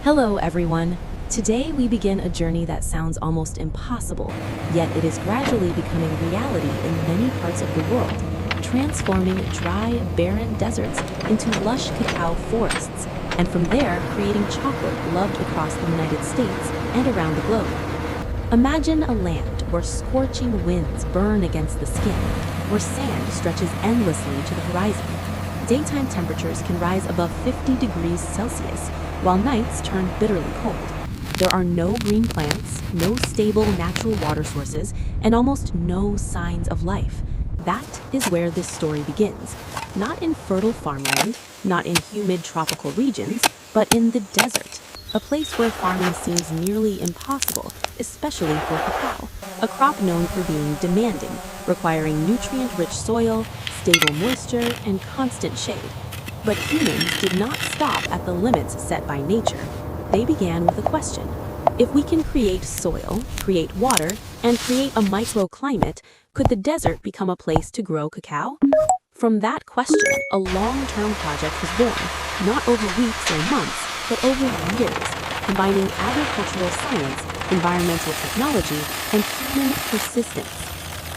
Hello, everyone. Today we begin a journey that sounds almost impossible, yet it is gradually becoming reality in many parts of the world, transforming dry, barren deserts into lush cacao forests, and from there creating chocolate loved across the United States and around the globe. Imagine a land where scorching winds burn against the skin, where sand stretches endlessly to the horizon. Daytime temperatures can rise above 50 degrees Celsius, while nights turn bitterly cold. There are no green plants, no stable natural water sources, and almost no signs of life. That is where this story begins. Not in fertile farmland, not in humid tropical regions, but in the desert, a place where farming seems nearly impossible, especially for cacao, a crop known for being demanding, requiring nutrient-rich soil, stable moisture, and constant shade. But humans did not stop at the limits set by nature. They began with a question. If we can create soil, create water, and create a microclimate, could the desert become a place to grow cacao? From that question, a long-term project was born, not over weeks or months, but over years, combining agricultural science, environmental technology, and human persistence.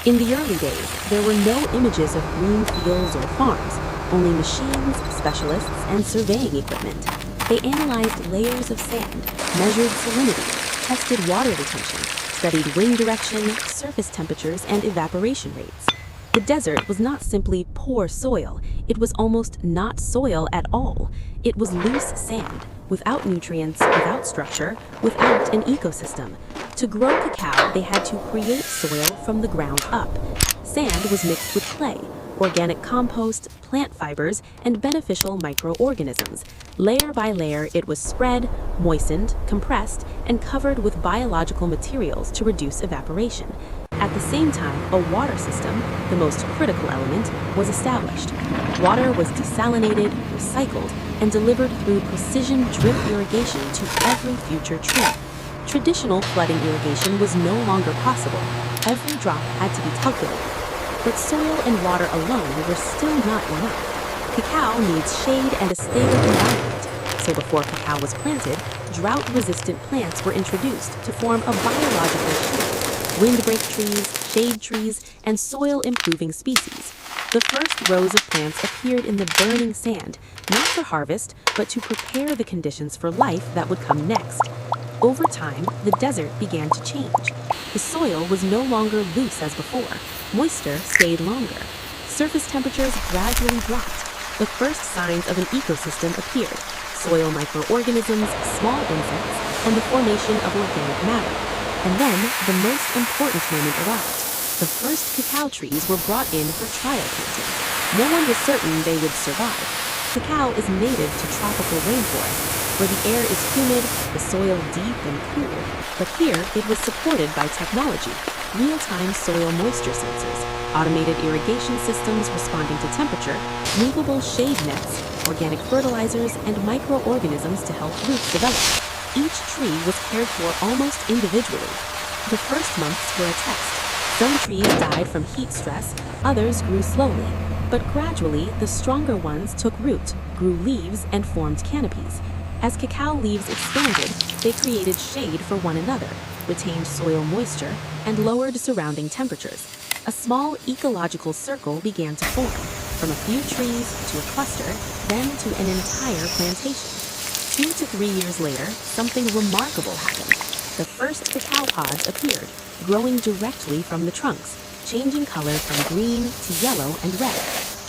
In the early days, there were no images of green fields or farms, only machines, specialists, and surveying equipment. They analyzed layers of sand, measured salinity, tested water retention, studied wind direction, surface temperatures, and evaporation rates. The desert was not simply poor soil, it was almost not soil at all. It was loose sand, without nutrients, without structure, without an ecosystem. To grow cacao, they had to create soil from the ground up. Sand was mixed with clay, organic compost, plant fibers, and beneficial microorganisms. Layer by layer, it was spread, moistened, compressed, and covered with biological materials to reduce evaporation. At the same time, a water system, the most critical element, was established. Water was desalinated, recycled, and delivered through precision drip irrigation to every future tree. Traditional flooding irrigation was no longer possible. Every drop had to be calculated. But soil and water alone were still not enough. Cacao needs shade and a stable environment. So before cacao was planted, drought-resistant plants were introduced to form a biological shield. Windbreak trees, shade trees, and soil-improving species. The first rows of plants appeared in the burning sand, not for harvest, but to prepare the conditions for life that would come next. Over time, the desert began to change. The soil was no longer loose as before. Moisture stayed longer. Surface temperatures gradually dropped. The first signs of an ecosystem appeared. Soil microorganisms, small insects, and the formation of organic matter. And then, the most important moment arrived. The first cacao trees were brought in for trial planting. No one was certain they would survive. Cacao is native to tropical rainforests, where the air is humid, the soil deep and cool. But here, it was supported by technology, real-time soil moisture sensors, automated irrigation systems responding to temperature, movable shade nets, organic fertilizers, and microorganisms to help roots develop. Each tree was cared for almost individually. The first months were a test. Some trees died from heat stress, others grew slowly. But gradually, the stronger ones took root, grew leaves, and formed canopies. As cacao leaves expanded, they created shade for one another, retained soil moisture, and lowered surrounding temperatures. A small ecological circle began to form, from a few trees to a cluster, then to an entire plantation. 2 to 3 years later, something remarkable happened. The first cacao pods appeared, growing directly from the trunks, changing color from green to yellow and red.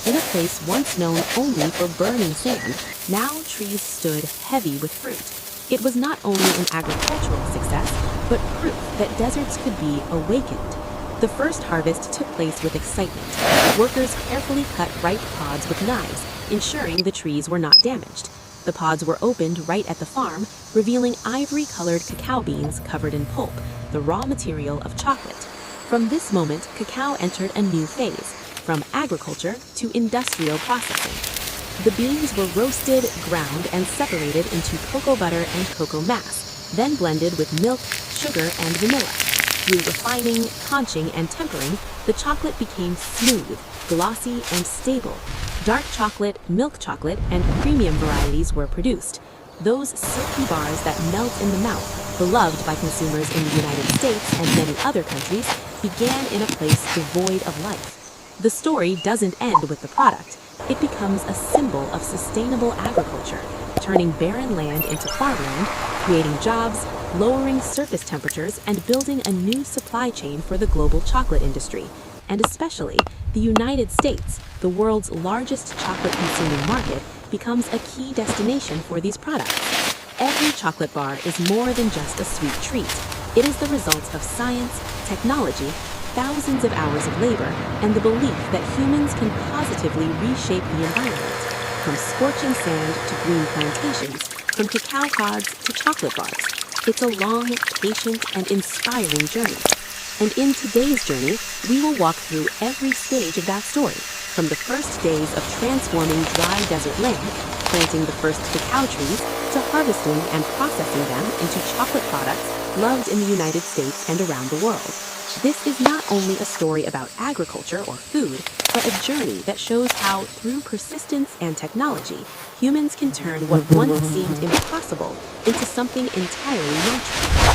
In a place once known only for burning sand, now trees stood heavy with fruit. It was not only an agricultural success, but proof that deserts could be awakened. The first harvest took place with excitement. Workers carefully cut ripe pods with knives, ensuring the trees were not damaged. The pods were opened right at the farm, revealing ivory-colored cacao beans covered in pulp, the raw material of chocolate. From this moment, cacao entered a new phase, from agriculture to industrial processing. The beans were roasted, ground, and separated into cocoa butter and cocoa mass, then blended with milk, sugar, and vanilla. Through refining, conching, and tempering, the chocolate became smooth, glossy, and stable. Dark chocolate, milk chocolate, and premium varieties were produced. Those silky bars that melt in the mouth, beloved by consumers in the United States and many other countries, began in a place devoid of life. The story doesn't end with the product. It becomes a symbol of sustainable agriculture, turning barren land into farmland, creating jobs, lowering surface temperatures, and building a new supply chain for the global chocolate industry, and especially the United States, the world's largest chocolate-consuming market, becomes a key destination for these products. Every chocolate bar is more than just a sweet treat. It is the result of science, technology, thousands of hours of labor, and the belief that humans can positively reshape the environment. From scorching sand to green plantations, from cacao pods to chocolate bars, it's a long, patient, and inspiring journey. And in today's journey, we will walk through every stage of that story, from the first days of transforming dry desert land, planting the first cacao trees, to harvesting and processing them into chocolate products loved in the United States and around the world. This is not only a story about agriculture or food, but a journey that shows how, through persistence and technology, humans can turn what once seemed impossible into something entirely natural.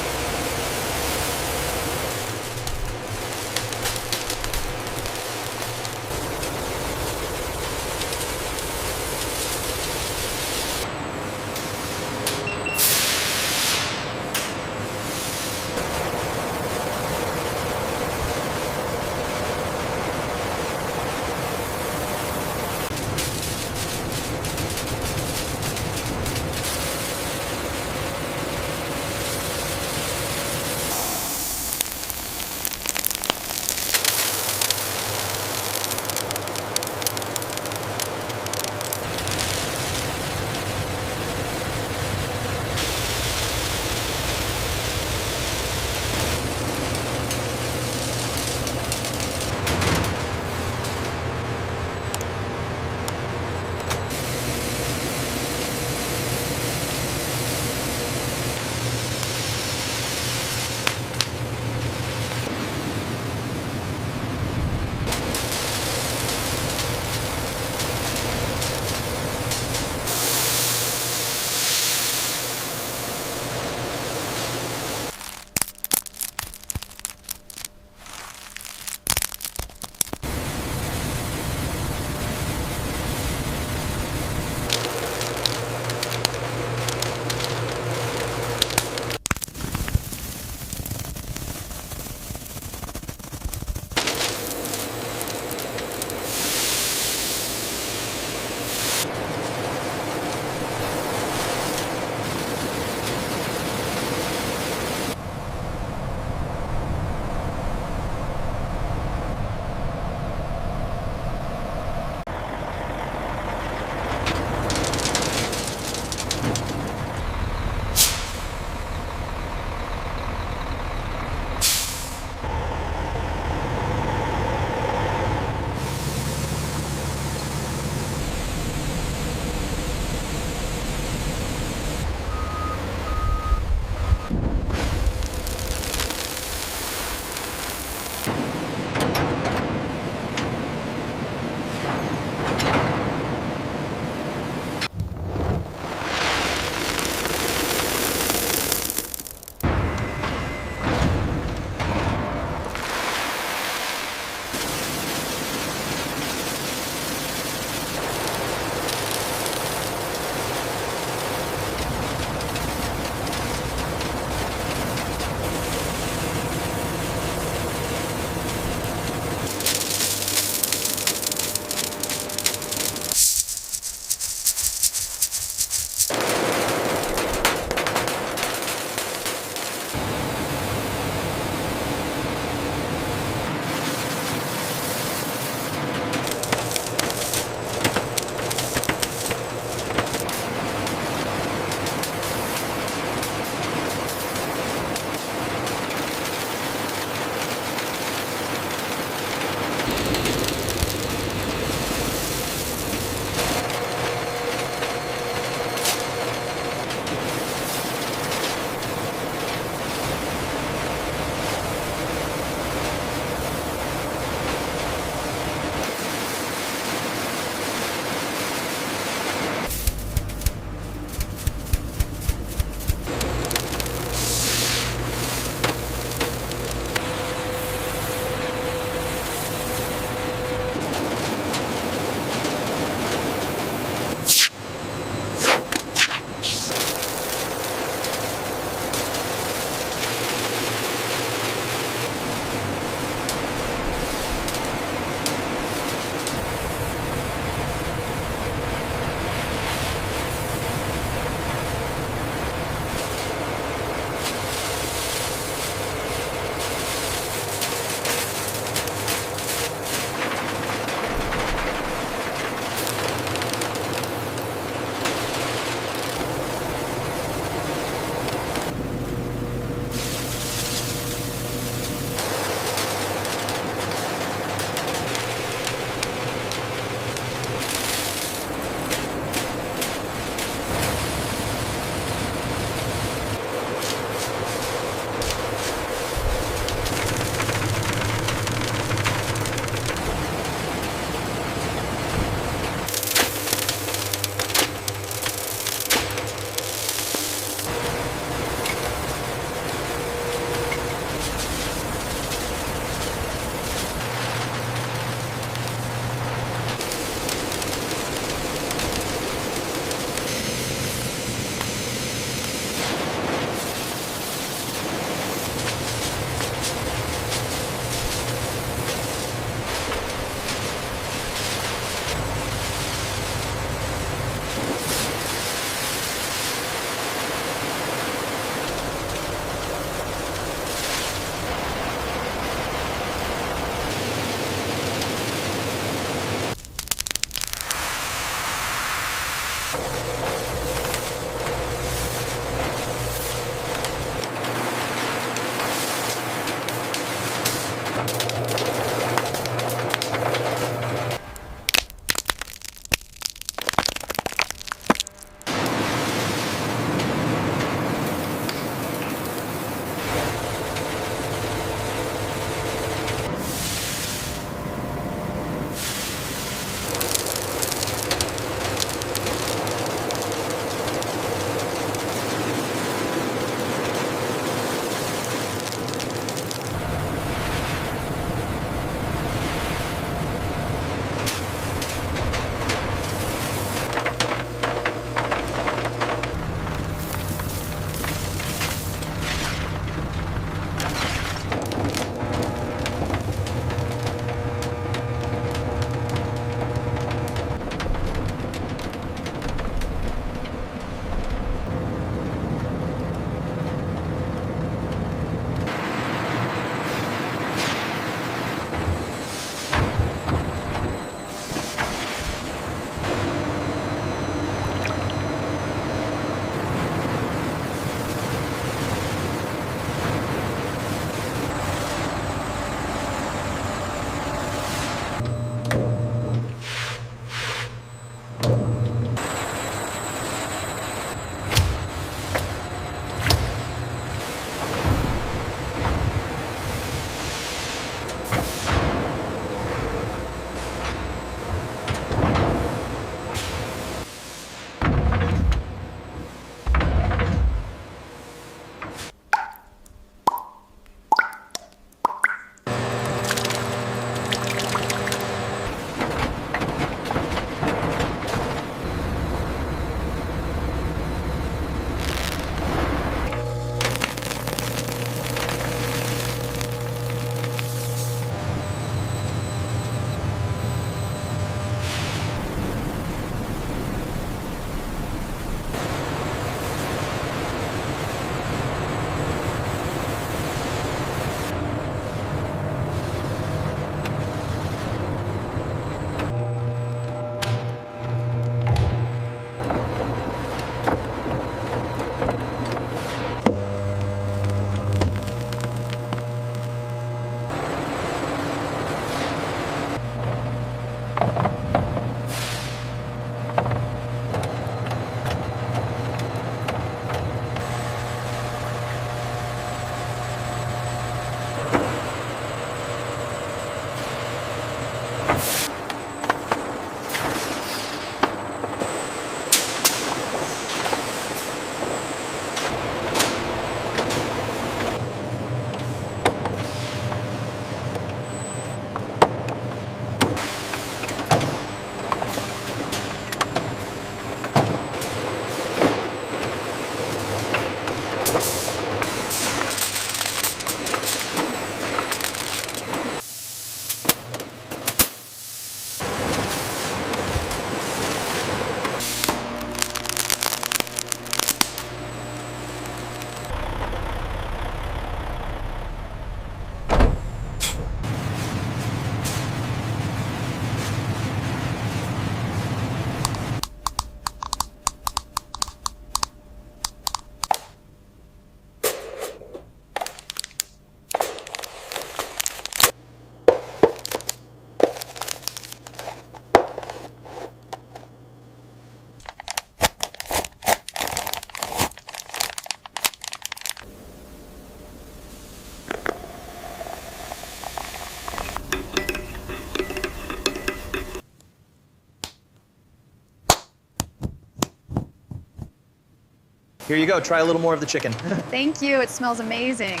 Here you go. Try a little more of the chicken. Thank you. It smells amazing.